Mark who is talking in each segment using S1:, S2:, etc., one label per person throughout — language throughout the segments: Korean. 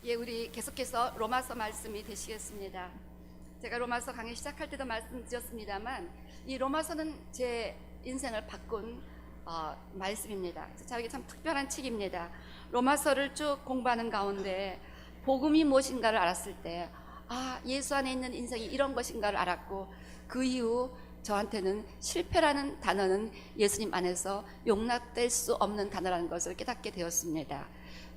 S1: 예, 우리 계속해서 로마서 말씀이 되시겠습니다. 제가 로마서 강의 시작할 때도 말씀드렸습니다만 이 로마서는 제 인생을 바꾼 말씀입니다. 저에게 참 특별한 책입니다. 로마서를 쭉 공부하는 가운데 복음이 무엇인가를 알았을 때 예수 안에 있는 인생이 이런 것인가를 알았고, 그 이후 저한테는 실패라는 단어는 예수님 안에서 용납될 수 없는 단어라는 것을 깨닫게 되었습니다.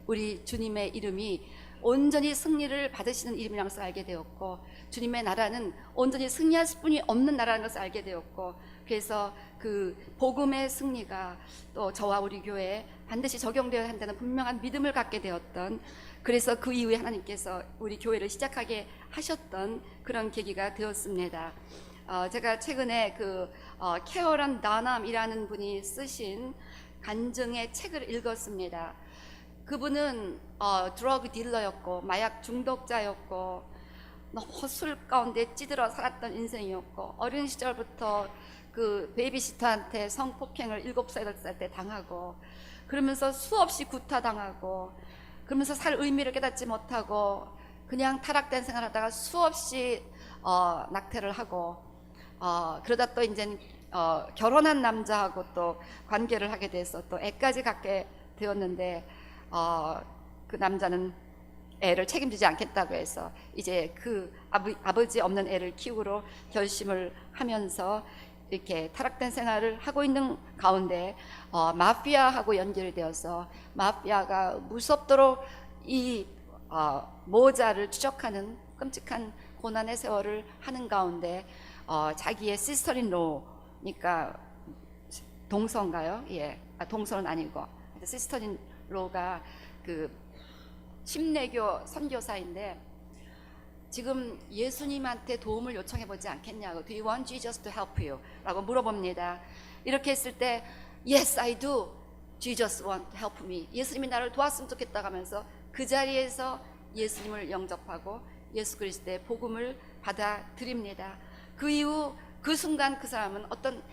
S1: 우리 주님의 이름이 온전히 승리를 받으시는 이름이라는 것을 알게 되었고, 주님의 나라는 온전히 승리할 수뿐이 없는 나라라는 것을 알게 되었고, 그래서 그 복음의 승리가 또 저와 우리 교회에 반드시 적용되어야 한다는 분명한 믿음을 갖게 되었던, 그래서 그 이후에 하나님께서 우리 교회를 시작하게 하셨던 그런 계기가 되었습니다. 제가 최근에 캐럴런 다남이라는 분이 쓰신 간증의 책을 읽었습니다. 그분은 드러그 딜러였고 마약 중독자였고 너무 술 가운데 찌들어 살았던 인생이었고, 어린 시절부터 그 베이비시터한테 성폭행을 7살, 8살 때 당하고, 그러면서 수없이 구타당하고, 그러면서 살 의미를 깨닫지 못하고 그냥 타락된 생활하다가 수없이 낙태를 하고, 그러다 또 이제 결혼한 남자하고 또 관계를 하게 돼서 또 애까지 갖게 되었는데, 그 남자는 애를 책임지지 않겠다고 해서 이제 그 아버지 없는 애를 키우기로 결심을 하면서 이렇게 타락된 생활을 하고 있는 가운데 마피아하고 연결이 되어서 마피아가 무섭도록 이 모자를 추적하는 끔찍한 고난의 세월을 하는 가운데 자기의 시스터인로, 그러니까 동서인가요? 예, 동서는 아니고 시스터인로가 그 침례교 선교사인데 지금 예수님한테 도움을 요청해 보지 않겠냐고, Do you want Jesus to help you? 라고 물어봅니다. 이렇게 했을 때 Yes, I do. Jesus want to help me. 예수님이 나를 도왔으면 좋겠다고 하면서 그 자리에서 예수님을 영접하고 예수 그리스도의 복음을 받아들입니다. 그 이후 그 순간 그 사람은 어떤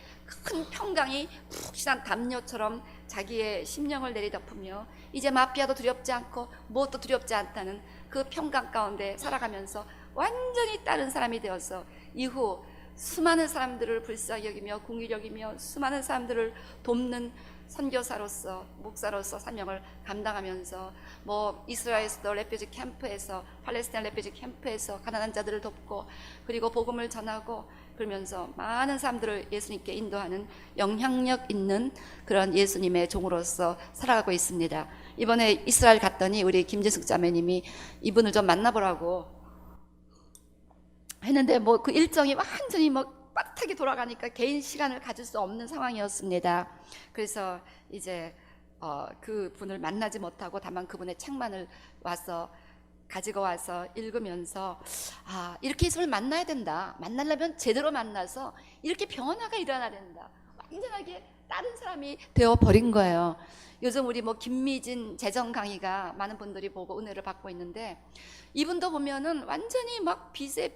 S1: 큰 평강이 푹신한 담요처럼 자기의 심령을 내리덮으며 이제 마피아도 두렵지 않고 무엇도 두렵지 않다는 그 평강 가운데 살아가면서 완전히 다른 사람이 되어서 이후 수많은 사람들을 불쌍히 여기며 궁휼히 여기며 수많은 사람들을 돕는 선교사로서 목사로서 사명을 감당하면서 이스라엘에서도 레퓨지 캠프에서, 팔레스타인 레퓨지 캠프에서 가난한 자들을 돕고, 그리고 복음을 전하고, 그러면서 많은 사람들을 예수님께 인도하는 영향력 있는 그런 예수님의 종으로서 살아가고 있습니다. 이번에 이스라엘 갔더니 우리 김재숙 자매님이 이분을 좀 만나보라고 했는데 그 일정이 완전히 빠듯하게 돌아가니까 개인 시간을 가질 수 없는 상황이었습니다. 그래서 이제 그 분을 만나지 못하고 다만 그분의 책만을 가지고 와서 읽으면서 이렇게 예수를 만나야 된다. 만나려면 제대로 만나서 이렇게 변화가 일어나야 된다. 완전하게 다른 사람이 되어버린 거예요. 요즘 우리 김미진 재정 강의가 많은 분들이 보고 은혜를 받고 있는데, 이분도 보면은 완전히 빚에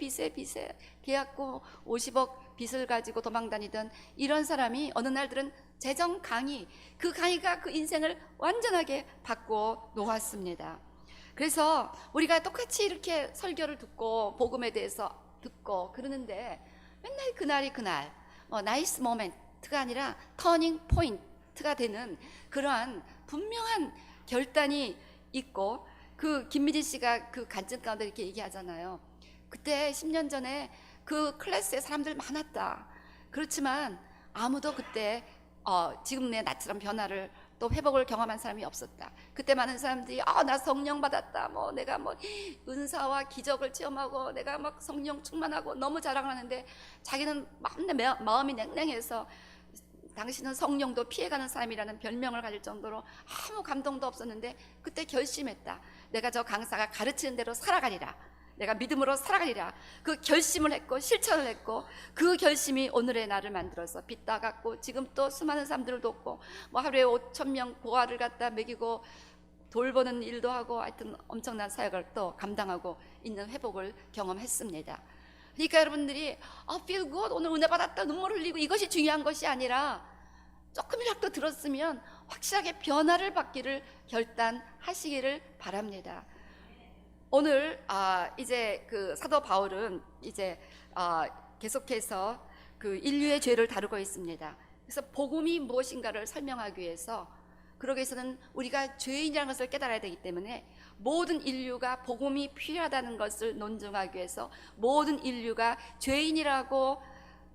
S1: 계약고 50억 빚을 가지고 도망다니던 이런 사람이 어느 날들은 재정 강의, 그 강의가 그 인생을 완전하게 바꿔 놓았습니다. 그래서 우리가 똑같이 이렇게 설교를 듣고 복음에 대해서 듣고 그러는데 맨날 그날이 그날 나이스 모멘트가 아니라 터닝 포인트가 되는 그러한 분명한 결단이 있고, 그 김미진 씨가 그 간증 가운데 이렇게 얘기하잖아요. 그때 10년 전에 그 클래스에 사람들 많았다. 그렇지만 아무도 그때 지금의 나처럼 변화를 또 회복을 경험한 사람이 없었다. 그때 많은 사람들이 나 성령 받았다, 내가 은사와 기적을 체험하고 내가 성령 충만하고 너무 자랑을 하는데, 자기는 마음이 냉랭해서 당신은 성령도 피해가는 사람이라는 별명을 가질 정도로 아무 감동도 없었는데, 그때 결심했다. 내가 저 강사가 가르치는 대로 살아가리라. 내가 믿음으로 살아가리라. 그 결심을 했고 실천을 했고, 그 결심이 오늘의 나를 만들어서 빚 다 갚고 지금 또 수많은 사람들을 돕고 하루에 5,000명 고아를 갖다 먹이고 돌보는 일도 하고, 하여튼 엄청난 사역을 또 감당하고 있는 회복을 경험했습니다. 그러니까 여러분들이 feel good, 오늘 은혜 받았다, 눈물 흘리고 이것이 중요한 것이 아니라 조금이라도 들었으면 확실하게 변화를 받기를 결단하시기를 바랍니다. 오늘 이제 그 사도 바울은 이제 계속해서 그 인류의 죄를 다루고 있습니다. 그래서 복음이 무엇인가를 설명하기 위해서, 그러기 위해서는 우리가 죄인이라는 것을 깨달아야 되기 때문에 모든 인류가 복음이 필요하다는 것을 논증하기 위해서 모든 인류가 죄인이라고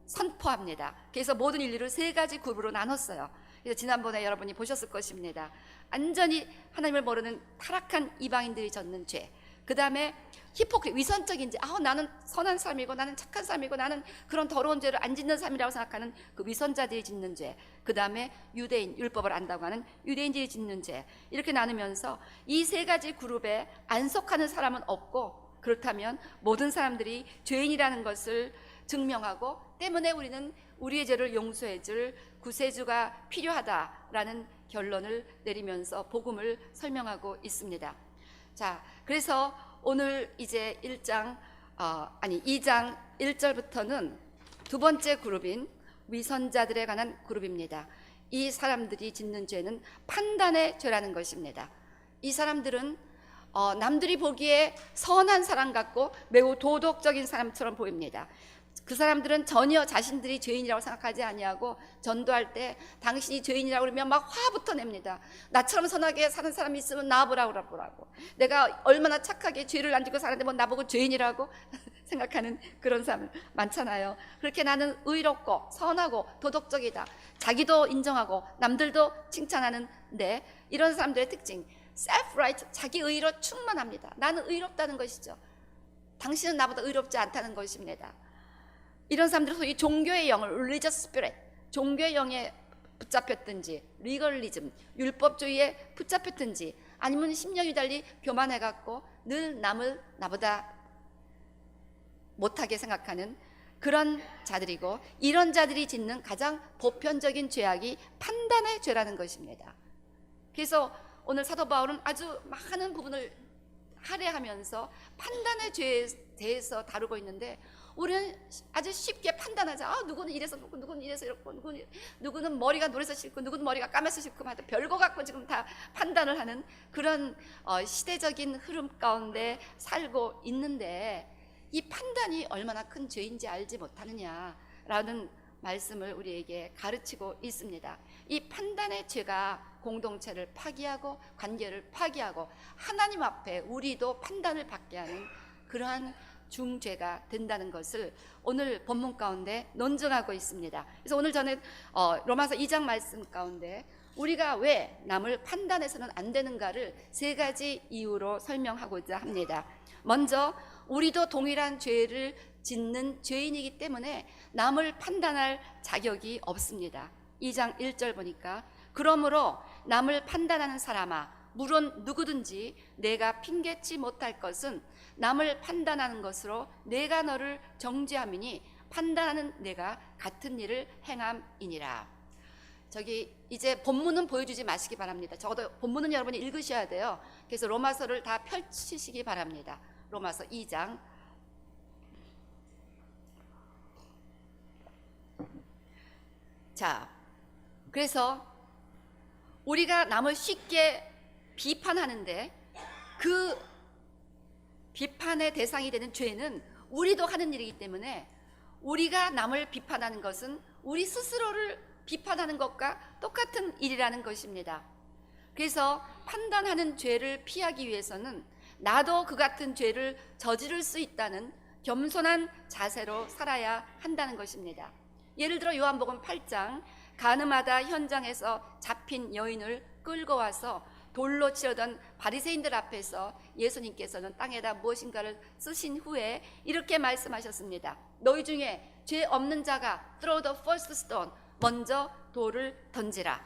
S1: 선포합니다. 그래서 모든 인류를 세 가지 그룹으로 나눴어요. 그래서 지난번에 여러분이 보셨을 것입니다. 완전히 하나님을 모르는 타락한 이방인들이 졌는 죄, 그 다음에 히포크리, 위선적인 죄, 나는 선한 사람이고 나는 착한 사람이고 나는 그런 더러운 죄를 안 짓는 사람이라고 생각하는 그 위선자들이 짓는 죄, 그 다음에 유대인, 율법을 안다고 하는 유대인들이 짓는 죄, 이렇게 나누면서 이 세 가지 그룹에 안 속하는 사람은 없고, 그렇다면 모든 사람들이 죄인이라는 것을 증명하고, 때문에 우리는 우리의 죄를 용서해 줄 구세주가 필요하다라는 결론을 내리면서 복음을 설명하고 있습니다. 자, 그래서 오늘 이제 2장 1절부터는 두 번째 그룹인 위선자들에 관한 그룹입니다. 이 사람들이 짓는 죄는 판단의 죄라는 것입니다. 이 사람들은 남들이 보기에 선한 사람 같고 매우 도덕적인 사람처럼 보입니다. 그 사람들은 전혀 자신들이 죄인이라고 생각하지 아니하고, 전도할 때 당신이 죄인이라고 그러면 막 화부터 냅니다. 나처럼 선하게 사는 사람이 있으면 나보라고. 내가 얼마나 착하게 죄를 안 짓고 사는데 뭐 나보고 죄인이라고 생각하는 그런 사람 많잖아요. 그렇게 나는 의롭고 선하고 도덕적이다, 자기도 인정하고 남들도 칭찬하는데, 이런 사람들의 특징, self-right, 자기 의로 충만합니다. 나는 의롭다는 것이죠. 당신은 나보다 의롭지 않다는 것입니다. 이런 사람들은 소위 종교의 영을, religious spirit, 종교의 영에 붙잡혔든지, 리걸리즘, 율법주의에 붙잡혔든지, 아니면 심령이 달리 교만해갖고 늘 남을 나보다 못하게 생각하는 그런 자들이고, 이런 자들이 짓는 가장 보편적인 죄악이 판단의 죄라는 것입니다. 그래서 오늘 사도 바울은 아주 많은 부분을 할애하면서 판단의 죄에 대해서 다루고 있는데, 우리는 아주 쉽게 판단하자. 누구는 이래서 그렇고, 누구는 이래서 이렇고, 누구는 머리가 노래서 싫고, 누구는 머리가 까매서 싫고, 별거 갖고 지금 다 판단을 하는 그런 시대적인 흐름 가운데 살고 있는데, 이 판단이 얼마나 큰 죄인지 알지 못하느냐라는 말씀을 우리에게 가르치고 있습니다. 이 판단의 죄가 공동체를 파기하고 관계를 파기하고 하나님 앞에 우리도 판단을 받게 하는 그러한 중죄가 된다는 것을 오늘 본문 가운데 논증하고 있습니다. 그래서 오늘 저는 로마서 2장 말씀 가운데 우리가 왜 남을 판단해서는 안 되는가를 세 가지 이유로 설명하고자 합니다. 먼저, 우리도 동일한 죄를 짓는 죄인이기 때문에 남을 판단할 자격이 없습니다. 2장 1절 보니까, 그러므로 남을 판단하는 사람아, 물론 누구든지 내가 핑계치 못할 것은 남을 판단하는 것으로 내가 너를 정죄함이니 판단하는 내가 같은 일을 행함이니라. 저기 이제 본문은 보여주지 마시기 바랍니다. 적어도 본문은 여러분이 읽으셔야 돼요. 그래서 로마서를 다 펼치시기 바랍니다. 로마서 2장. 자, 그래서 우리가 남을 쉽게 비판하는데, 그 비판의 대상이 되는 죄는 우리도 하는 일이기 때문에, 우리가 남을 비판하는 것은 우리 스스로를 비판하는 것과 똑같은 일이라는 것입니다. 그래서 판단하는 죄를 피하기 위해서는 나도 그 같은 죄를 저지를 수 있다는 겸손한 자세로 살아야 한다는 것입니다. 예를 들어 요한복음 8장, 가늠하다 현장에서 잡힌 여인을 끌고 와서 돌로 치려던 바리새인들 앞에서 예수님께서는 땅에다 무엇인가를 쓰신 후에 이렇게 말씀하셨습니다. 너희 중에 죄 없는 자가 throw the first stone, 먼저 돌을 던지라.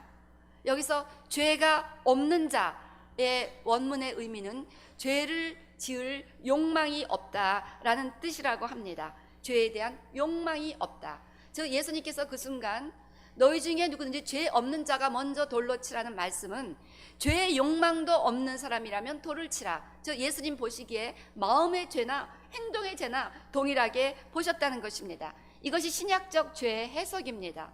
S1: 여기서 죄가 없는 자의 원문의 의미는 죄를 지을 욕망이 없다라는 뜻이라고 합니다. 죄에 대한 욕망이 없다. 즉 예수님께서 그 순간 너희 중에 누구든지 죄 없는 자가 먼저 돌로 치라는 말씀은, 죄의 욕망도 없는 사람이라면 돌을 치라. 즉 예수님 보시기에 마음의 죄나 행동의 죄나 동일하게 보셨다는 것입니다. 이것이 신약적 죄의 해석입니다.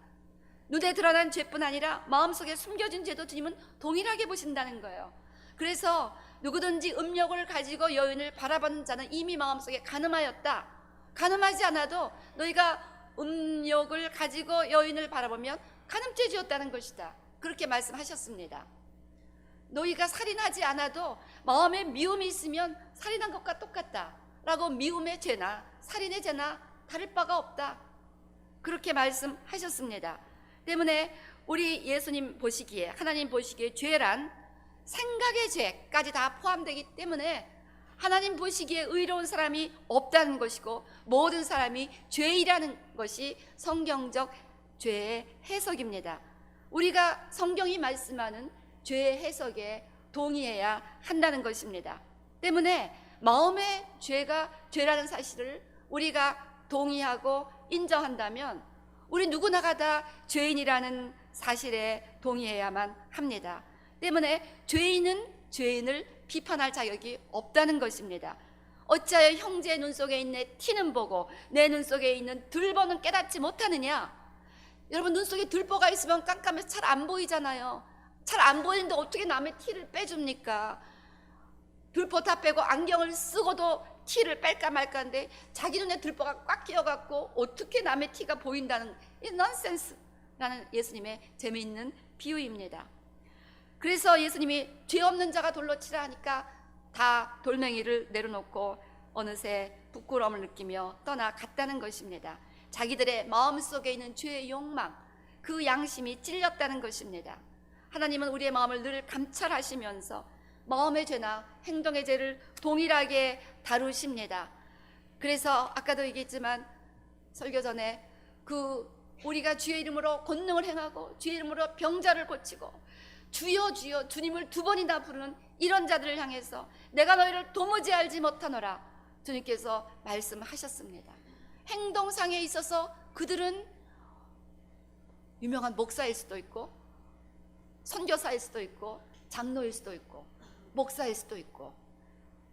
S1: 눈에 드러난 죄뿐 아니라 마음속에 숨겨진 죄도 주님은 동일하게 보신다는 거예요. 그래서 누구든지 음욕을 가지고 여인을 바라보는 자는 이미 마음속에 간음하였다. 간음하지 않아도 너희가 음욕을 가지고 여인을 바라보면 간음죄 지었다는 것이다. 그렇게 말씀하셨습니다. 너희가 살인하지 않아도 마음에 미움이 있으면 살인한 것과 똑같다 라고 미움의 죄나 살인의 죄나 다를 바가 없다. 그렇게 말씀하셨습니다. 때문에 우리 예수님 보시기에, 하나님 보시기에 죄란 생각의 죄까지 다 포함되기 때문에 하나님 보시기에 의로운 사람이 없다는 것이고 모든 사람이 죄이라는 것이 성경적 죄의 해석입니다. 우리가 성경이 말씀하는 죄의 해석에 동의해야 한다는 것입니다. 때문에 마음의 죄가 죄라는 사실을 우리가 동의하고 인정한다면 우리 누구나가 다 죄인이라는 사실에 동의해야만 합니다. 때문에 죄인은 죄인을 비판할 자격이 없다는 것입니다. 어찌하여 형제의 눈 속에 있는 티는 보고 내 눈 속에 있는 들보는 깨닫지 못하느냐? 여러분, 눈 속에 들보가 있으면 깜깜해서 잘 안 보이잖아요. 잘 안 보이는데 어떻게 남의 티를 빼줍니까? 들보 다 빼고 안경을 쓰고도 티를 뺄까 말까인데 자기 눈에 들보가 꽉 끼어갖고 어떻게 남의 티가 보인다는 이 넌센스라는 예수님의 재미있는 비유입니다. 그래서 예수님이 죄 없는 자가 돌로 치라 하니까 다 돌멩이를 내려놓고 어느새 부끄러움을 느끼며 떠나갔다는 것입니다. 자기들의 마음속에 있는 죄의 욕망, 그 양심이 찔렸다는 것입니다. 하나님은 우리의 마음을 늘 감찰하시면서 마음의 죄나 행동의 죄를 동일하게 다루십니다. 그래서 아까도 얘기했지만 설교 전에 우리가 주의 이름으로 권능을 행하고 주의 이름으로 병자를 고치고 주여 주여 주님을 2번이나 부르는 이런 자들을 향해서 내가 너희를 도무지 알지 못하노라 주님께서 말씀하셨습니다. 행동상에 있어서 그들은 유명한 목사일 수도 있고 선교사일 수도 있고 장로일 수도 있고 목사일 수도 있고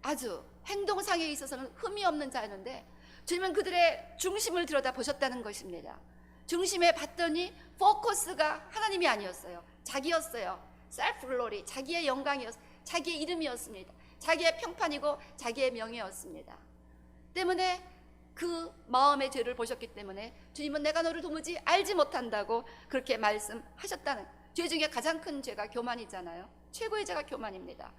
S1: 아주 행동상에 있어서는 흠이 없는 자였는데 주님은 그들의 중심을 들여다보셨다는 것입니다. 중심에 봤더니 포커스가 하나님이 아니었어요. 자기였어요. 셀프 글로리, 자기의 영광이었어요. 자기의 이름이었습니다. 자기의 평판이고 자기의 명예였습니다. 때문에 그 마음의 죄를 보셨기 때문에 주님은 내가 너를 도무지 알지 못한다고 그렇게 말씀하셨다는, 죄 중에 가장 큰 죄가 교만이잖아요. 최고의 죄가 교만입니다.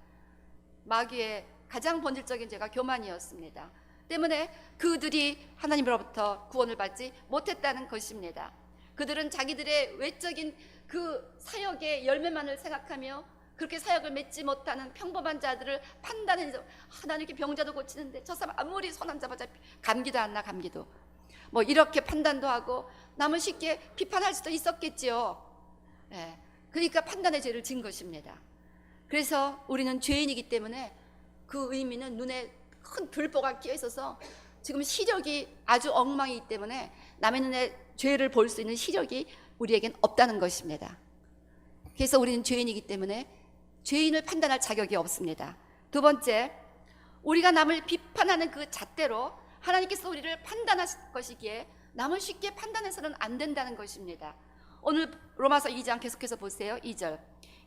S1: 마귀의 가장 본질적인 죄가 교만이었습니다. 때문에 그들이 하나님으로부터 구원을 받지 못했다는 것입니다. 그들은 자기들의 외적인 그 사역의 열매만을 생각하며 그렇게 사역을 맺지 못하는 평범한 자들을 판단해서 나는 이렇게 병자도 고치는데 저 사람 아무리 손 안 잡아도 감기도 안 나, 감기도 뭐 이렇게 판단도 하고 남을 쉽게 비판할 수도 있었겠지요. 예, 그러니까 판단의 죄를 진 것입니다. 그래서 우리는 죄인이기 때문에 그 의미는 눈에 큰 들보가 끼어 있어서 지금 시력이 아주 엉망이기 때문에 남의 눈에 죄를 볼 수 있는 시력이 우리에겐 없다는 것입니다. 그래서 우리는 죄인이기 때문에 죄인을 판단할 자격이 없습니다. 두 번째, 우리가 남을 비판하는 그 잣대로 하나님께서 우리를 판단하실 것이기에 남을 쉽게 판단해서는 안 된다는 것입니다. 오늘 로마서 2장 계속해서 보세요. 2절,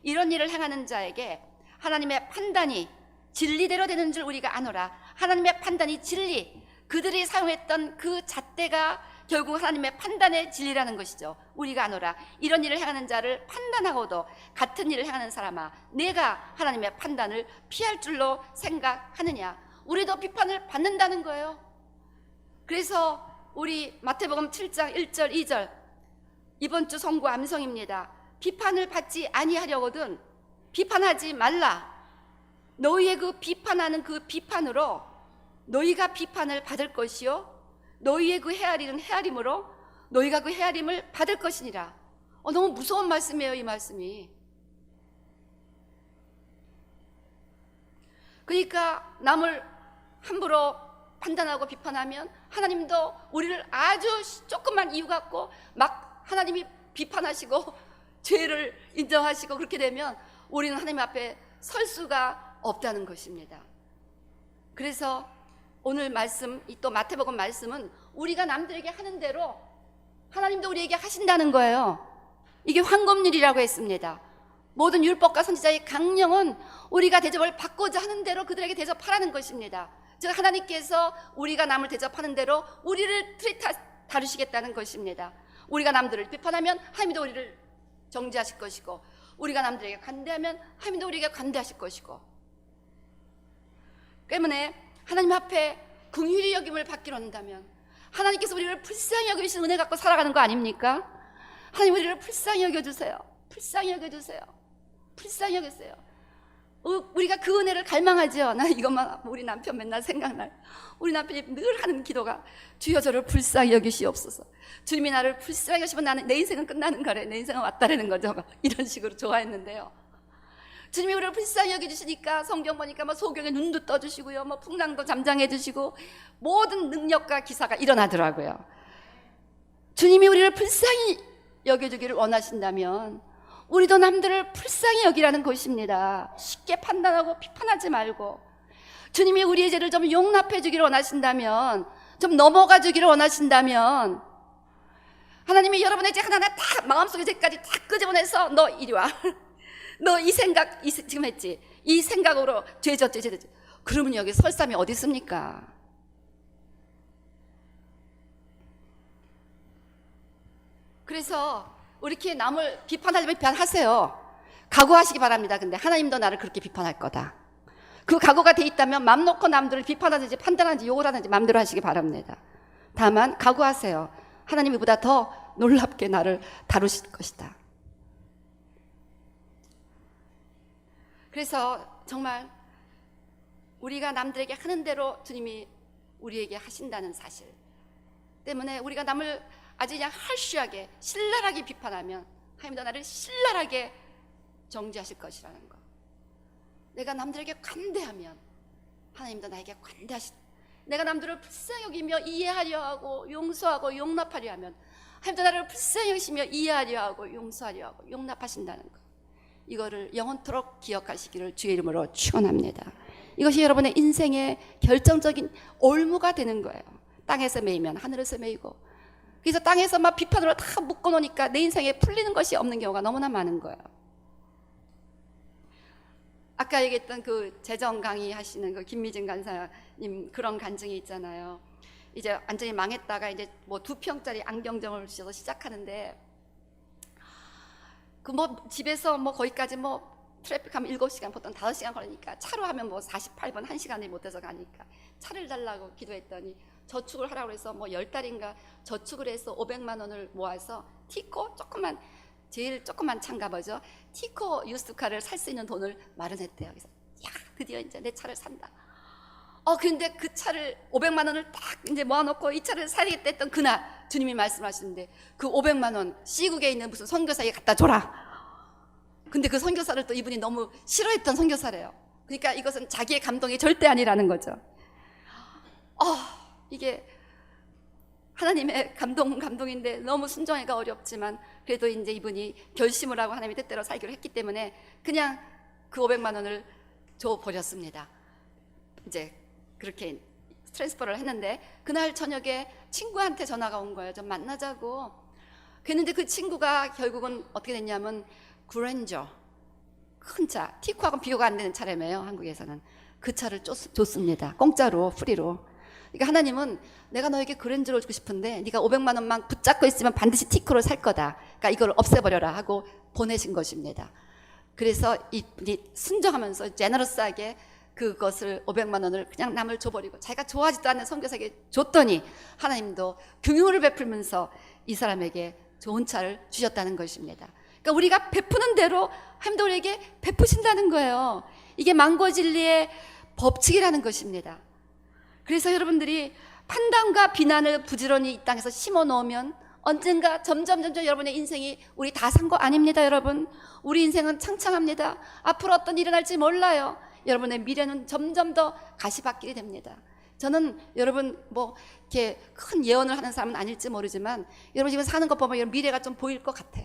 S1: 이런 일을 행하는 자에게 하나님의 판단이 진리대로 되는 줄 우리가 아노라. 하나님의 판단이 진리, 그들이 사용했던 그 잣대가 결국 하나님의 판단의 진리라는 것이죠. 우리가 아노라. 이런 일을 행하는 자를 판단하고도 같은 일을 행하는 사람아, 내가 하나님의 판단을 피할 줄로 생각하느냐. 우리도 비판을 받는다는 거예요. 그래서 우리 마태복음 7장 1절 2절, 이번 주 선고 암송입니다. 비판을 받지 아니하려거든 비판하지 말라. 너희의 그 비판하는 그 비판으로 너희가 비판을 받을 것이요 너희의 그 헤아리는 헤아림으로 너희가 그 헤아림을 받을 것이니라. 너무 무서운 말씀이에요, 이 말씀이. 그러니까 남을 함부로 판단하고 비판하면 하나님도 우리를 아주 조금만 이유 갖고 막 하나님이 비판하시고 죄를 인정하시고 그렇게 되면 우리는 하나님 앞에 설 수가 없다는 것입니다. 그래서 오늘 말씀, 또 마태복음 말씀은 우리가 남들에게 하는 대로 하나님도 우리에게 하신다는 거예요. 이게 황금률이라고 했습니다. 모든 율법과 선지자의 강령은 우리가 대접을 받고자 하는 대로 그들에게 대접하라는 것입니다. 즉 하나님께서 우리가 남을 대접하는 대로 우리를 다루시겠다는 것입니다. 우리가 남들을 비판하면 하나님도 우리를 정죄하실 것이고, 우리가 남들에게 관대하면 하나님도 우리에게 관대하실 것이고, 때문에 하나님 앞에 긍휼히 여김을 받기로 한다면 하나님께서 우리를 불쌍히 여기신 은혜 갖고 살아가는 거 아닙니까? 하나님 우리를 불쌍히 여겨주세요. 불쌍히 여겨주세요. 불쌍히 여겨주세요. 우리가 그 은혜를 갈망하죠. 나 이것만 우리 남편 맨날 생각나요. 우리 남편이 늘 하는 기도가 주여 저를 불쌍히 여기시옵소서. 주님이 나를 불쌍히 여기시면 나는 내 인생은 끝나는 거래. 내 인생은 왔다라는 거죠. 이런 식으로 좋아했는데요. 주님이 우리를 불쌍히 여겨주시니까 성경 보니까 뭐 소경의 눈도 떠주시고요, 뭐 풍랑도 잠잠해주시고 모든 능력과 기사가 일어나더라고요. 주님이 우리를 불쌍히 여겨주기를 원하신다면 우리도 남들을 불쌍히 여기라는 것입니다. 쉽게 판단하고 비판하지 말고, 주님이 우리의 죄를 좀 용납해 주기를 원하신다면, 좀 넘어가 주기를 원하신다면, 하나님이 여러분의 죄 하나하나 다 마음속의 죄까지 다 끄집어내서 너 이리 와. 너 이 생각 지금 했지? 이 생각으로 죄 졌지. 그러면 여기 설 사람이 어디 있습니까? 그래서 이렇게 남을 비판하려면 비판하세요. 각오하시기 바랍니다. 근데 하나님도 나를 그렇게 비판할 거다. 그 각오가 돼 있다면 맘 놓고 남들을 비판하든지 판단하든지 욕을 하든지 마음대로 하시기 바랍니다. 다만 각오하세요. 하나님이 보다 더 놀랍게 나를 다루실 것이다. 그래서 정말 우리가 남들에게 하는 대로 주님이 우리에게 하신다는 사실 때문에 우리가 남을 아주 그냥 할시하게 신랄하게 비판하면 하나님도 나를 신랄하게 정죄하실 것이라는 것. 내가 남들에게 관대하면 하나님도 나에게 관대하실. 내가 남들을 불쌍히 여기며 이해하려 하고 용서하고 용납하려 하면 하나님도 나를 불쌍히 여기시며 이해하려 하고 용서하려 하고 용납하신다는 것. 이거를 영원토록 기억하시기를 주의 이름으로 축원합니다. 이것이 여러분의 인생의 결정적인 올무가 되는 거예요. 땅에서 매이면 하늘에서 매이고, 그래서 땅에서 막 비판으로 다 묶어놓으니까 내 인생에 풀리는 것이 없는 경우가 너무나 많은 거예요. 아까 얘기했던 그 재정 강의 하시는 그 김미진 간사님 그런 간증이 있잖아요. 이제 완전히 망했다가 이제 뭐 2평짜리 안경점을 주셔서 시작하는데, 그 뭐 집에서 뭐 거기까지 뭐 트래픽 하면 7시간, 보통 5시간 걸리니까 차로 하면 뭐 48분 1시간이 못해서 가니까 차를 달라고 기도했더니 저축을 하라고 해서 뭐 10달인가 저축을 해서 500만 원을 모아서 티코 조그만, 제일 조그만 차인가 보죠. 티코 유스카를 살 수 있는 돈을 마련했대요. 그래서 야, 드디어 이제 내 차를 산다. 근데 그 차를 500만 원을 딱 이제 모아놓고 이 차를 사야겠다 했던 그날 주님이 말씀하시는데, 그 500만 원 시국에 있는 무슨 선교사에게 갖다 줘라. 근데 그 선교사를 또 이분이 너무 싫어했던 선교사래요. 그러니까 이것은 자기의 감동이 절대 아니라는 거죠. 이게 하나님의 감동인데 너무 순종하기가 어렵지만, 그래도 이제 이분이 결심을 하고 하나님의 뜻대로 살기로 했기 때문에 그냥 그 500만 원을 줘버렸습니다. 이제 그렇게 트랜스퍼를 했는데, 그날 저녁에 친구한테 전화가 온 거예요. 좀 만나자고. 그랬는데 그 친구가 결국은 어떻게 됐냐면 그랜저, 큰 차, 티코하고는 비교가 안 되는 차라며요. 한국에서는. 그 차를 줬습니다. 공짜로, 프리로. 그러니까 하나님은 내가 너에게 그랜저를 주고 싶은데 네가 500만 원만 붙잡고 있으면 반드시 티코를 살 거다. 그러니까 이걸 없애버려라 하고 보내신 것입니다. 그래서 이분이 순종하면서 제너러스하게 그것을 500만 원을 그냥 남을 줘버리고 자기가 좋아하지도 않는 선교사에게 줬더니 하나님도 긍휼을 베풀면서 이 사람에게 좋은 차를 주셨다는 것입니다. 그러니까 우리가 베푸는 대로 하나님도 우리에게 베푸신다는 거예요. 이게 망고진리의 법칙이라는 것입니다. 그래서 여러분들이 판단과 비난을 부지런히 이 땅에서 심어 놓으면 언젠가 점점 여러분의 인생이 우리 다 산 거 아닙니다. 여러분, 우리 인생은 창창합니다. 앞으로 어떤 일이 날지 몰라요. 여러분의 미래는 점점 더 가시밭길이 됩니다. 저는 여러분 뭐 이렇게 큰 예언을 하는 사람은 아닐지 모르지만 여러분 지금 사는 것 보면 여러분 미래가 좀 보일 것 같아.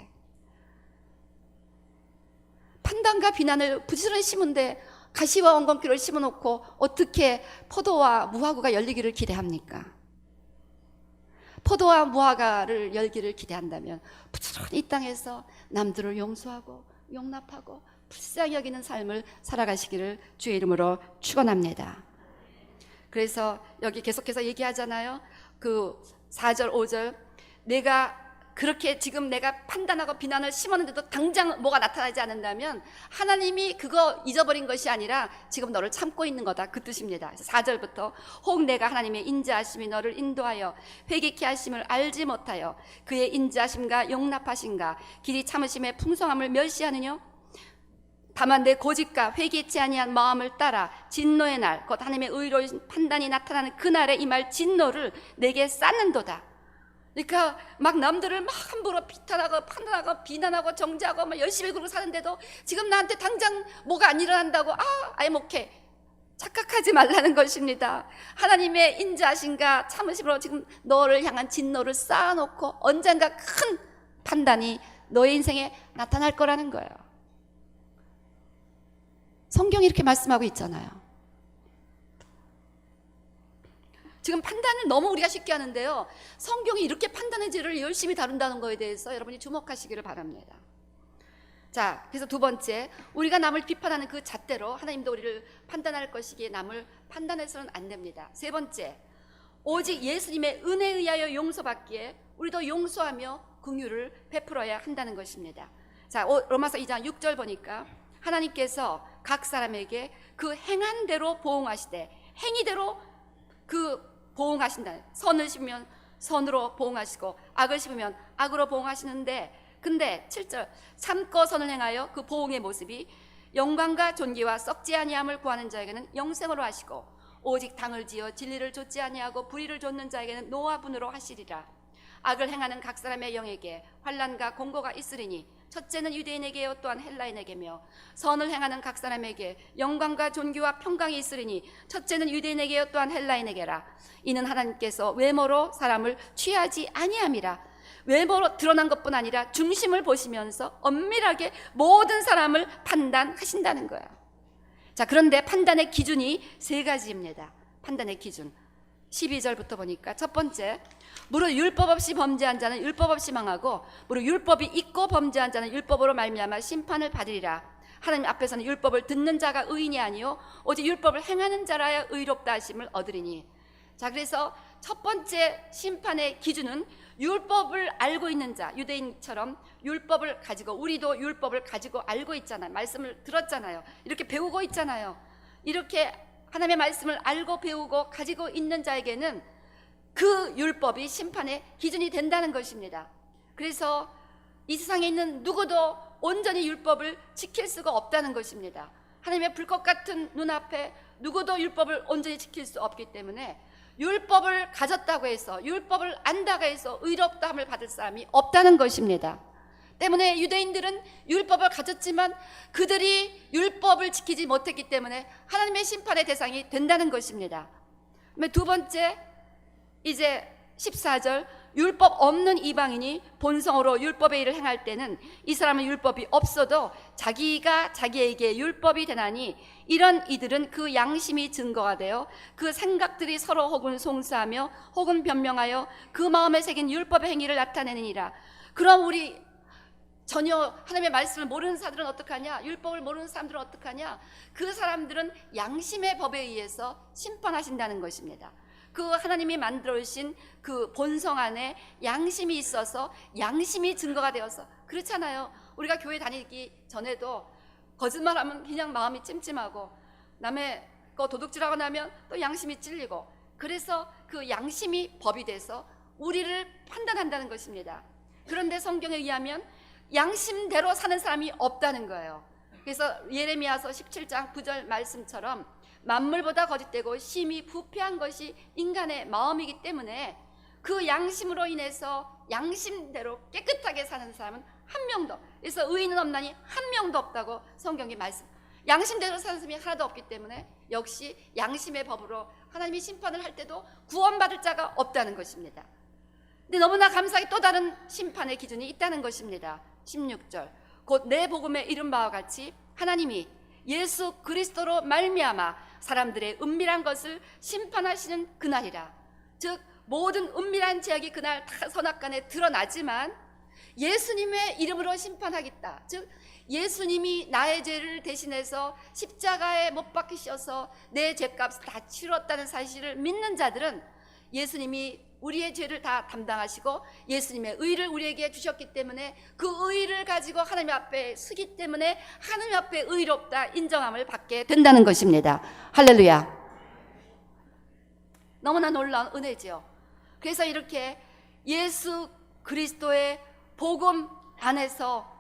S1: 판단과 비난을 부지런히 심은데 가시와 엉겅퀴를 심어놓고 어떻게 포도와 무화과가 열리기를 기대합니까? 포도와 무화과를 열기를 기대한다면 부지런히 이 땅에서 남들을 용서하고 용납하고 불쌍히 여기는 삶을 살아가시기를 주의 이름으로 축원합니다. 그래서 여기 계속해서 얘기하잖아요. 그 4절 5절 내가 그렇게 지금 내가 판단하고 비난을 심었는데도 당장 뭐가 나타나지 않는다면 하나님이 그거 잊어버린 것이 아니라 지금 너를 참고 있는 거다, 그 뜻입니다. 4절부터 혹 내가 하나님의 인자하심이 너를 인도하여 회개케 하심을 알지 못하여 그의 인자하심과 용납하심과 길이 참으심의 풍성함을 멸시하느냐? 다만 내 고집과 회개치 아니한 마음을 따라 진노의 날 곧 하나님의 의로운 판단이 나타나는 그날에 임할 진노를 내게 쌓는도다. 그러니까 막 남들을 막 함부로 비탄하고 판단하고 비난하고 정죄하고 막 열심히 그러고 사는데도 지금 나한테 당장 뭐가 안 일어난다고 I'm okay, 착각하지 말라는 것입니다. 하나님의 인자하심과 참으심으로 지금 너를 향한 진노를 쌓아놓고 언젠가 큰 판단이 너의 인생에 나타날 거라는 거예요. 성경이 이렇게 말씀하고 있잖아요. 지금 판단을 너무 우리가 쉽게 하는데요, 성경이 이렇게 판단의 질을 열심히 다룬다는 거에 대해서 여러분이 주목하시기를 바랍니다. 자, 그래서 두 번째, 우리가 남을 비판하는 그 잣대로 하나님도 우리를 판단할 것이기에 남을 판단해서는 안 됩니다. 세 번째, 오직 예수님의 은혜에 의하여 용서받기에 우리도 용서하며 긍휼을 베풀어야 한다는 것입니다. 자, 로마서 2장 6절 보니까 하나님께서 각 사람에게 그 행한 대로 보응하시되 행위대로 그 보응하신다. 선을 심으면 선으로 보응하시고 악을 심으면 악으로 보응하시는데, 근데 7절 참고 선을 행하여 그 보응의 모습이 영광과 존귀와 썩지 아니함을 구하는 자에게는 영생으로 하시고 오직 당을 지어 진리를 좇지 아니하고 불의를 좇는 자에게는 노와 분으로 하시리라. 악을 행하는 각 사람의 영에게 환난과 공고가 있으리니 첫째는 유대인에게요 또한 헬라인에게며 선을 행하는 각 사람에게 영광과 존귀와 평강이 있으리니 첫째는 유대인에게요 또한 헬라인에게라. 이는 하나님께서 외모로 사람을 취하지 아니함이라. 외모로 드러난 것뿐 아니라 중심을 보시면서 엄밀하게 모든 사람을 판단하신다는 거야. 자, 그런데 판단의 기준이 세 가지입니다. 판단의 기준 12절부터 보니까 첫 번째, 무릇 율법 없이 범죄한 자는 율법 없이 망하고 무릇 율법이 있고 범죄한 자는 율법으로 말미암아 심판을 받으리라. 하나님 앞에서는 율법을 듣는 자가 의인이 아니요 오직 율법을 행하는 자라야 의롭다 하심을 얻으리니. 자, 그래서 첫 번째 심판의 기준은 율법을 알고 있는 자, 유대인처럼 율법을 가지고, 우리도 율법을 가지고 알고 있잖아요. 말씀을 들었잖아요. 이렇게 배우고 있잖아요. 이렇게 하나님의 말씀을 알고 배우고 가지고 있는 자에게는 그 율법이 심판의 기준이 된다는 것입니다. 그래서 이 세상에 있는 누구도 온전히 율법을 지킬 수가 없다는 것입니다. 하나님의 불꽃 같은 눈앞에 누구도 율법을 온전히 지킬 수 없기 때문에 율법을 가졌다고 해서, 율법을 안다고 해서 의롭다함을 받을 사람이 없다는 것입니다. 때문에 유대인들은 율법을 가졌지만 그들이 율법을 지키지 못했기 때문에 하나님의 심판의 대상이 된다는 것입니다. 두 번째, 이제 14절, 율법 없는 이방인이 본성으로 율법의 일을 행할 때는 이 사람은 율법이 없어도 자기가 자기에게 율법이 되나니 이런 이들은 그 양심이 증거가 되어 그 생각들이 서로 혹은 송사하며 혹은 변명하여 그 마음에 새긴 율법의 행위를 나타내느니라. 그럼 우리 전혀 하나님의 말씀을 모르는 사람들은 어떡하냐? 율법을 모르는 사람들은 어떡하냐? 그 사람들은 양심의 법에 의해서 심판하신다는 것입니다. 그 하나님이 만들어 주신 그 본성 안에 양심이 있어서 양심이 증거가 되어서, 그렇잖아요. 우리가 교회 다니기 전에도 거짓말하면 그냥 마음이 찜찜하고 남의 거 도둑질하고 나면 또 양심이 찔리고, 그래서 그 양심이 법이 돼서 우리를 판단한다는 것입니다. 그런데 성경에 의하면 양심대로 사는 사람이 없다는 거예요. 그래서 예레미야서 17장 9절 말씀처럼 만물보다 거짓되고 심히 부패한 것이 인간의 마음이기 때문에 그 양심으로 인해서 양심대로 깨끗하게 사는 사람은 한 명도, 그래서 의인은 없나니 한 명도 없다고 성경이 말씀. 양심대로 사는 사람이 하나도 없기 때문에 역시 양심의 법으로 하나님이 심판을 할 때도 구원받을 자가 없다는 것입니다. 근데 너무나 감사하게 또 다른 심판의 기준이 있다는 것입니다. 16절, 곧 내 복음에 이른 바와 같이 하나님이 예수 그리스도로 말미암아 사람들의 은밀한 것을 심판하시는 그날이라. 즉 모든 은밀한 죄악이 그날 다 선악간에 드러나지만 예수님의 이름으로 심판하겠다. 즉 예수님이 나의 죄를 대신해서 십자가에 못 박히셔서 내 죄값을 다 치렀다는 사실을 믿는 자들은 예수님이 우리의 죄를 다 담당하시고 예수님의 의를 우리에게 주셨기 때문에 그 의를 가지고 하나님 앞에 서기 때문에 하나님 앞에 의롭다 인정함을 받게 된다는 것입니다. 할렐루야. 너무나 놀라운 은혜죠. 그래서 이렇게 예수 그리스도의 복음 안에서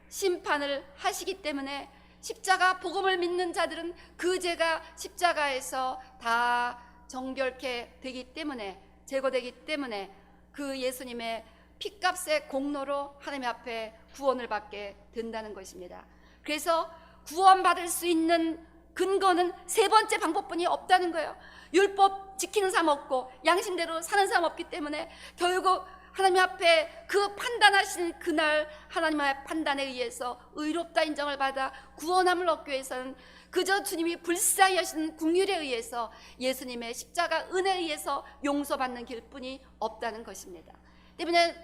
S1: 심판을 하시기 때문에 십자가 복음을 믿는 자들은 그 죄가 십자가에서 다 정결케 되기 때문에, 제거되기 때문에 그 예수님의 피값의 공로로 하나님 앞에 구원을 받게 된다는 것입니다. 그래서 구원받을 수 있는 근거는 세 번째 방법뿐이 없다는 거예요. 율법 지키는 사람 없고 양심대로 사는 사람 없기 때문에 결국 하나님 앞에 그 판단하신 그날 하나님의 판단에 의해서 의롭다 인정을 받아 구원함을 얻기 위해서는 그저 주님이 불쌍히 하시는 긍휼에 의해서 예수님의 십자가 은혜에 의해서 용서받는 길뿐이 없다는 것입니다. 때문에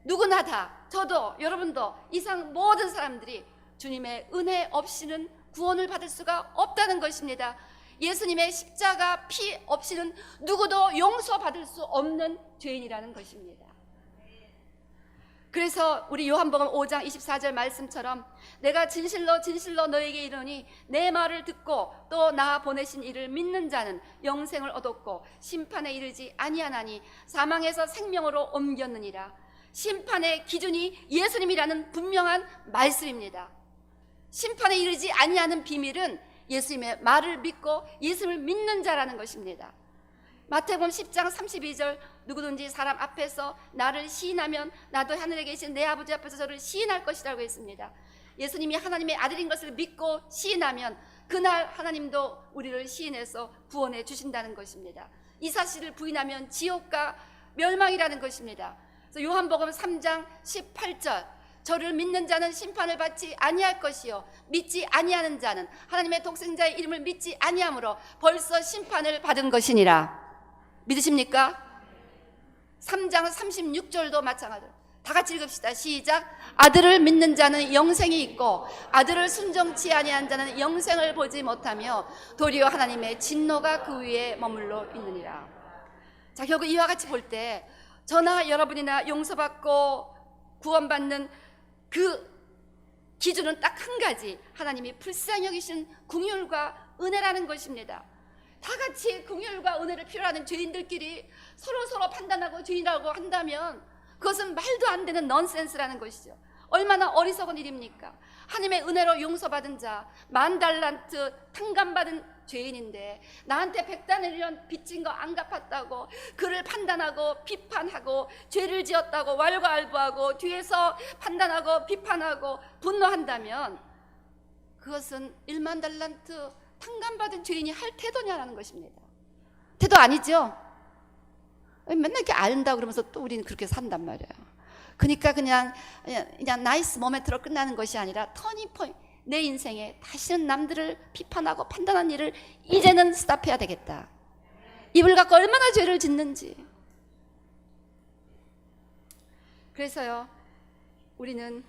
S1: 누구나 다, 저도 여러분도 이상 모든 사람들이 주님의 은혜 없이는 구원을 받을 수가 없다는 것입니다. 예수님의 십자가 피 없이는 누구도 용서받을 수 없는 죄인이라는 것입니다. 그래서 우리 요한복음 5장 24절 말씀처럼 내가 진실로 진실로 너에게 이르노니 내 말을 듣고 또 나 보내신 이를 믿는 자는 영생을 얻었고 심판에 이르지 아니하나니 사망에서 생명으로 옮겼느니라. 심판의 기준이 예수님이라는 분명한 말씀입니다. 심판에 이르지 아니하는 비밀은 예수님의 말을 믿고 예수님을 믿는 자라는 것입니다. 마태복음 10장 32절 누구든지 사람 앞에서 나를 시인하면 나도 하늘에 계신 내 아버지 앞에서 저를 시인할 것이라고 했습니다. 예수님이 하나님의 아들인 것을 믿고 시인하면 그날 하나님도 우리를 시인해서 구원해 주신다는 것입니다. 이 사실을 부인하면 지옥과 멸망이라는 것입니다. 그래서 요한복음 3장 18절 저를 믿는 자는 심판을 받지 아니할 것이요 믿지 아니하는 자는 하나님의 독생자의 이름을 믿지 아니함으로 벌써 심판을 받은 것이니라. 믿으십니까? 3장 36절도 마찬가지로 다 같이 읽읍시다. 시작. 아들을 믿는 자는 영생이 있고 아들을 순종치 아니한 자는 영생을 보지 못하며 도리어 하나님의 진노가 그 위에 머물러 있느니라. 자, 결국 이와 같이 볼 때 저나 여러분이나 용서받고 구원받는 그 기준은 딱 한 가지, 하나님이 불쌍히 여기신 긍휼과 은혜라는 것입니다. 다 같이 긍휼과 은혜를 필요로 하는 죄인들끼리 서로 판단하고 죄인이라고 한다면 그것은 말도 안 되는 넌센스라는 것이죠. 얼마나 어리석은 일입니까? 하나님의 은혜로 용서받은 자, 10,000달란트 탕감받은 죄인인데 나한테 100달러 빚진 거 안 갚았다고 그를 판단하고 비판하고 죄를 지었다고 왈가왈부하고 뒤에서 판단하고 비판하고 분노한다면 그것은 10,000달란트 탕감받은 죄인이 할 태도냐라는 것입니다. 태도 아니죠? 맨날 이렇게 안다고 그러면서 또 우리는 그렇게 산단 말이에요. 그러니까 그냥 나이스 모멘트로 끝나는 것이 아니라 터닝 포인트, 내 인생에 다시는 남들을 비판하고 판단하는 일을 이제는 스탑해야 되겠다. 입을 갖고 얼마나 죄를 짓는지. 그래서요, 우리는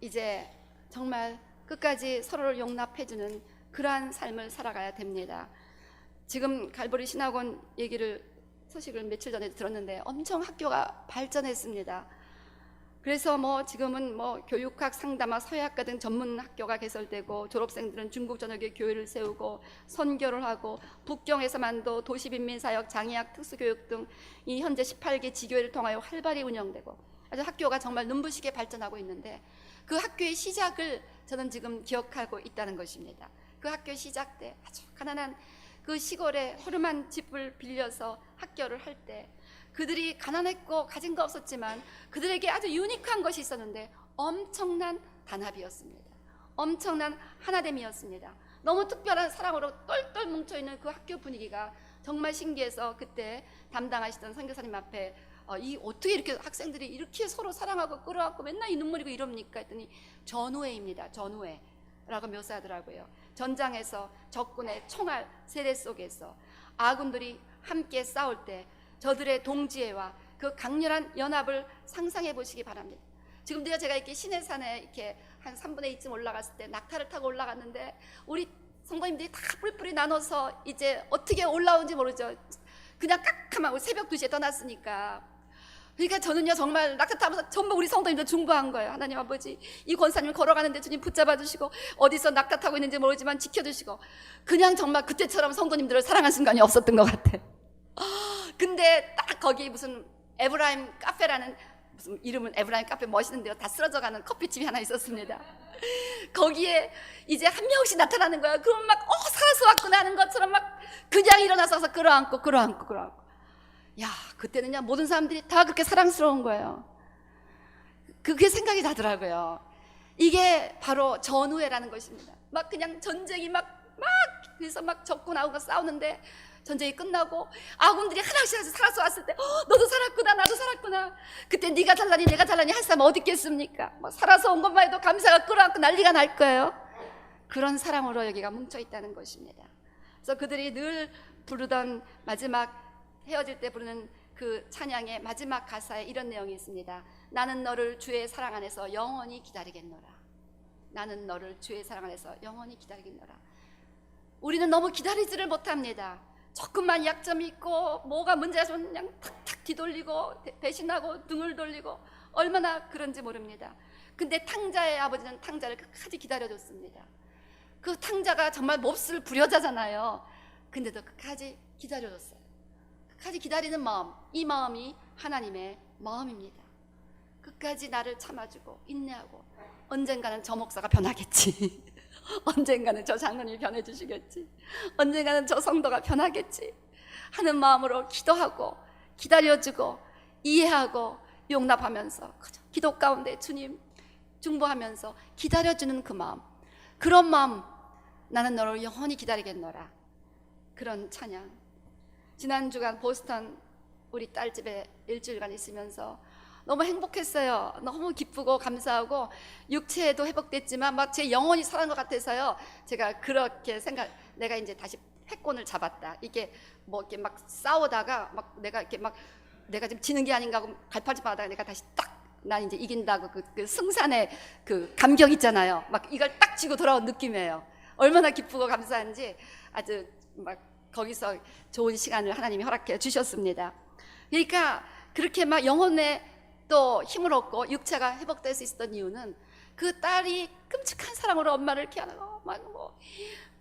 S1: 이제 정말 끝까지 서로를 용납해주는 그러한 삶을 살아가야 됩니다. 지금 갈보리 신학원 소식을 며칠 전에 들었는데 엄청 학교가 발전했습니다. 그래서 지금은 교육학, 상담학, 서예학과 등 전문 학교가 개설되고 졸업생들은 중국 전역에 교회를 세우고 선교를 하고 북경에서만도 도시빈민사역, 장애학, 특수교육 등 이 현재 18개 지교회를 통하여 활발히 운영되고 아주 학교가 정말 눈부시게 발전하고 있는데 그 학교의 시작을 저는 지금 기억하고 있다는 것입니다. 그 학교 시작 때 아주 가난한 그 시골에 허름한 집을 빌려서 학교를 할 때 그들이 가난했고 가진 거 없었지만 그들에게 아주 유니크한 것이 있었는데 엄청난 단합이었습니다. 엄청난 하나됨이었습니다. 너무 특별한 사랑으로 똘똘 뭉쳐있는 그 학교 분위기가 정말 신기해서 그때 담당하시던 선교사님 앞에 어떻게 이렇게 학생들이 이렇게 서로 사랑하고 끌어안고 맨날 이 눈물이고 이럽니까 했더니 전우회입니다. 전우회라고 묘사하더라고요. 전장에서 적군의 총알 세례 속에서 아군들이 함께 싸울 때 저들의 동지애와 그 강렬한 연합을 상상해 보시기 바랍니다. 지금도 제가 이렇게 시내산에 이렇게 한 3분의 2쯤 올라갔을 때 낙타를 타고 올라갔는데 우리 성도님들이 다 뿔뿔이 나눠서 이제 어떻게 올라온지 모르죠. 그냥 깜깜하고 새벽 2시에 떠났으니까. 그러니까 저는요 정말 낙타 타면서 전부 우리 성도님들 중보한 거예요. 하나님 아버지, 이 권사님 걸어가는데 주님 붙잡아 주시고 어디서 낙타 타고 있는지 모르지만 지켜주시고, 그냥 정말 그때처럼 성도님들을 사랑한 순간이 없었던 것 같아. 근데 딱 거기 무슨 에브라임 카페라는, 무슨 이름은 에브라임 카페 멋있는데요, 다 쓰러져가는 커피집이 하나 있었습니다. 거기에 이제 한 명씩 나타나는 거예요. 그러면 막 살아서 왔구나 하는 것처럼 막 그냥 일어나서 끌어안고. 야, 그때는요 모든 사람들이 다 그렇게 사랑스러운 거예요. 그게 생각이 나더라고요. 이게 바로 전후회라는 것입니다. 막 그냥 전쟁이 그래서 막 적고 나오고 싸우는데, 전쟁이 끝나고 아군들이 하나씩 살아서 왔을 때 너도 살았구나, 나도 살았구나. 그때 네가 잘나니 내가 잘나니 할 사람 어디 있겠습니까? 뭐 살아서 온 것만 해도 감사가 끌어안고 난리가 날 거예요. 그런 사랑으로 여기가 뭉쳐 있다는 것입니다. 그래서 그들이 늘 부르던 마지막 헤어질 때 부르는 그 찬양의 마지막 가사에 이런 내용이 있습니다. 나는 너를 주의 사랑 안에서 영원히 기다리겠노라. 나는 너를 주의 사랑 안에서 영원히 기다리겠노라. 우리는 너무 기다리지를 못합니다. 조금만 약점이 있고 뭐가 문제가 있으면 그냥 탁탁 뒤돌리고 배신하고 등을 돌리고 얼마나 그런지 모릅니다. 근데 탕자의 아버지는 탕자를 끝까지 기다려줬습니다. 그 탕자가 정말 몹쓸 불효자잖아요. 근데도 끝까지 기다려줬어요. 끝까지 기다리는 마음, 이 마음이 하나님의 마음입니다. 끝까지 나를 참아주고 인내하고, 언젠가는 저 목사가 변하겠지. 언젠가는 저 장로님이 변해주시겠지. 언젠가는 저 성도가 변하겠지 하는 마음으로 기도하고 기다려주고 이해하고 용납하면서 기도 가운데 주님 중보하면서 기다려주는 그 마음, 그런 마음, 나는 너를 영원히 기다리겠노라. 그런 찬양. 지난 주간 보스턴 우리 딸 집에 일주일간 있으면서 너무 행복했어요. 너무 기쁘고 감사하고, 육체도 회복됐지만 막 제 영혼이 살아난 것 같아서요, 제가 그렇게 내가 이제 다시 패권을 잡았다. 이게 뭐 이렇게 막 싸우다가 막 내가 이렇게 막 내가 지금 지는 게 아닌가 하고 갈팡질팡하다가 내가 다시 딱 난 이제 이긴다고 그 승산의 그 감격 있잖아요. 막 이걸 딱 쥐고 돌아온 느낌이에요. 얼마나 기쁘고 감사한지 아주 막 거기서 좋은 시간을 하나님이 허락해 주셨습니다. 그러니까 그렇게 막 영혼에 또 힘을 얻고 육체가 회복될 수 있었던 이유는 그 딸이 끔찍한 사랑으로 엄마를 키워나고 막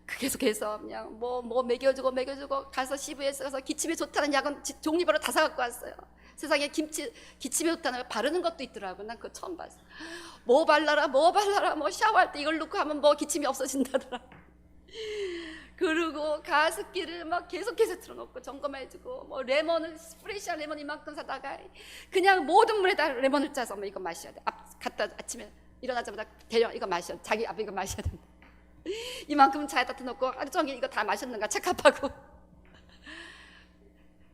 S1: 계속해서 그냥 뭐 먹여주고 가서 CVS 가서 기침이 좋다는 약은 종류별로 다 사갖고 왔어요. 세상에 기침이 좋다는 걸 바르는 것도 있더라고. 난 그거 처음 봤어. 뭐 발라라 뭐 샤워할 때 이걸 넣고 하면 뭐 기침이 없어진다더라. 그리고 가습기를 막 계속해서 틀어놓고 점검해주고, 뭐 레몬을 프레시한 레몬 이만큼 사다가 그냥 모든 물에다 레몬을 짜서 뭐 이거 마셔야 돼. 갖다 아침에 일어나자마자 대령 이거 마셔. 자기 앞에 이거 마셔야 된다. 이만큼 차에다 넣고 하루 종일 이거 다 마셨는가 체크업하고.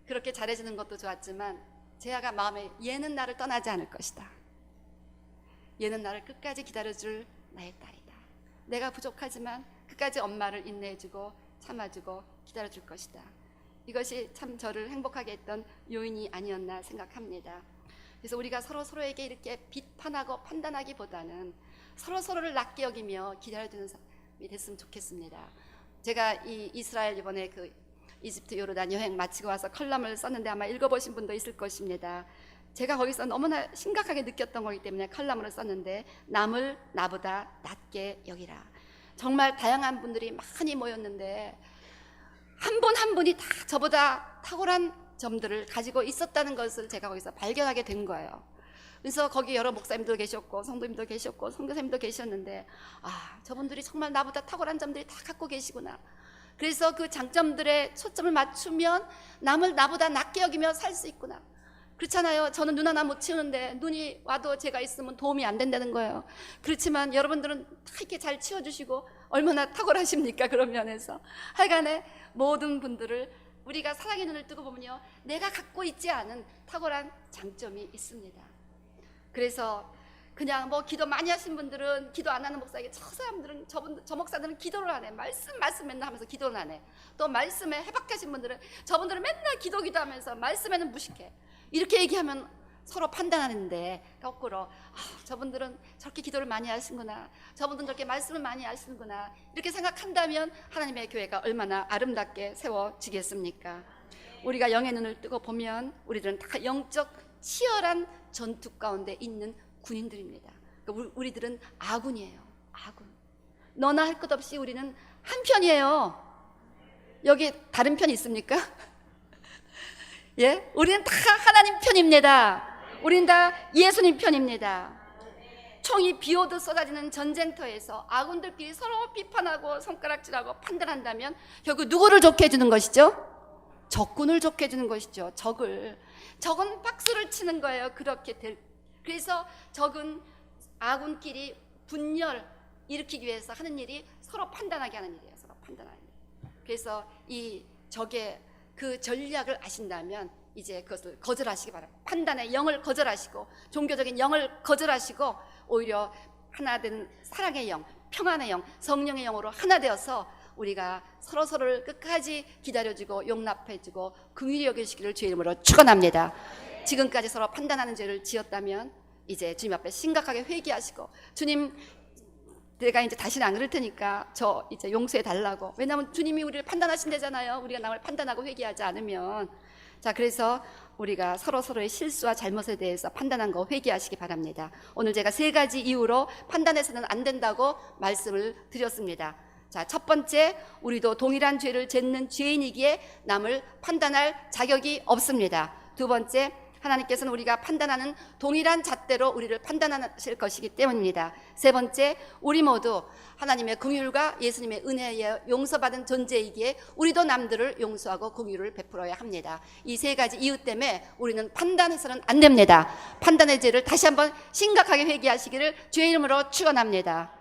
S1: 그렇게 잘해주는 것도 좋았지만 제아가 마음에 얘는 나를 떠나지 않을 것이다. 얘는 나를 끝까지 기다려줄 나의 딸이다. 내가 부족하지만 끝까지 엄마를 인내해주고 참아주고 기다려줄 것이다. 이것이 참 저를 행복하게 했던 요인이 아니었나 생각합니다. 그래서 우리가 서로에게 이렇게 비판하고 판단하기보다는 서로를 낮게 여기며 기다려주는 사람이 됐으면 좋겠습니다. 제가 이 이스라엘 이번에 그 이집트 요르단 여행 마치고 와서 컬럼을 썼는데 아마 읽어보신 분도 있을 것입니다. 제가 거기서 너무나 심각하게 느꼈던 거기 때문에 컬럼을 썼는데, 남을 나보다 낮게 여기라. 정말 다양한 분들이 많이 모였는데 한 분 한 분이 다 저보다 탁월한 점들을 가지고 있었다는 것을 제가 거기서 발견하게 된 거예요. 그래서 거기 여러 목사님도 계셨고 성도님도 계셨고 선교사님도 계셨는데, 저분들이 정말 나보다 탁월한 점들이 다 갖고 계시구나. 그래서 그 장점들에 초점을 맞추면 남을 나보다 낮게 여기며 살 수 있구나. 그렇잖아요. 저는 눈 하나 못 치우는데 눈이 와도 제가 있으면 도움이 안 된다는 거예요. 그렇지만 여러분들은 다 이렇게 잘 치워주시고 얼마나 탁월하십니까? 그런 면에서 하여간에 모든 분들을 우리가 사랑의 눈을 뜨고 보면요, 내가 갖고 있지 않은 탁월한 장점이 있습니다. 그래서 그냥 뭐 기도 많이 하신 분들은 기도 안 하는 목사에게, 저 사람들은 저 목사들은 기도를 안 해. 말씀 맨날 하면서 기도를 안 해. 또 말씀에 해박하신 분들은, 저분들은 맨날 기도하면서 말씀에는 무식해. 이렇게 얘기하면 서로 판단하는데 거꾸로 저분들은 저렇게 기도를 많이 하시는구나, 저분들은 저렇게 말씀을 많이 하시는구나, 이렇게 생각한다면 하나님의 교회가 얼마나 아름답게 세워지겠습니까? 우리가 영의 눈을 뜨고 보면 우리들은 다 영적 치열한 전투 가운데 있는 군인들입니다. 그러니까 우리들은 아군이에요. 아군. 너나 할 것 없이 우리는 한 편이에요. 여기 다른 편 있습니까? 예? 우리는 다 하나님 편입니다. 우리는 다 예수님 편입니다. 총이 비오듯 쏟아지는 전쟁터에서 아군들끼리 서로 비판하고 손가락질하고 판단한다면 결국 누구를 좋게 해주는 것이죠? 적군을 좋게 해주는 것이죠. 적은 박수를 치는 거예요. 그래서 적은 아군끼리 분열 일으키기 위해서 하는 일이 서로 판단하게 하는 일이에요. 서로 판단하는 일. 그래서 이 적의 그 전략을 아신다면 이제 그것을 거절하시기 바랍니다. 판단의 영을 거절하시고 종교적인 영을 거절하시고 오히려 하나 된 사랑의 영, 평안의 영, 성령의 영으로 하나 되어서 우리가 서로서로를 끝까지 기다려주고 용납해주고 긍휼히 여기시기를 주의 이름으로 축원합니다. 지금까지 서로 판단하는 죄를 지었다면 이제 주님 앞에 심각하게 회개하시고, 주님 내가 이제 다시는 안 그럴 테니까 저 이제 용서해 달라고. 왜냐하면 주님이 우리를 판단하신대잖아요. 우리가 남을 판단하고 회개하지 않으면. 자, 그래서 우리가 서로서로의 실수와 잘못에 대해서 판단한 거 회개하시기 바랍니다. 오늘 제가 3가지 이유로 판단해서는 안 된다고 말씀을 드렸습니다. 자, 첫 번째, 우리도 동일한 죄를 짓는 죄인이기에 남을 판단할 자격이 없습니다. 두 번째, 하나님께서는 우리가 판단하는 동일한 잣대로 우리를 판단하실 것이기 때문입니다. 세 번째, 우리 모두 하나님의 긍휼과 예수님의 은혜에 용서받은 존재이기에 우리도 남들을 용서하고 긍휼을 베풀어야 합니다. 이 3가지 이유 때문에 우리는 판단해서는 안 됩니다. 판단의 죄를 다시 한번 심각하게 회개하시기를 주의 이름으로 축원합니다.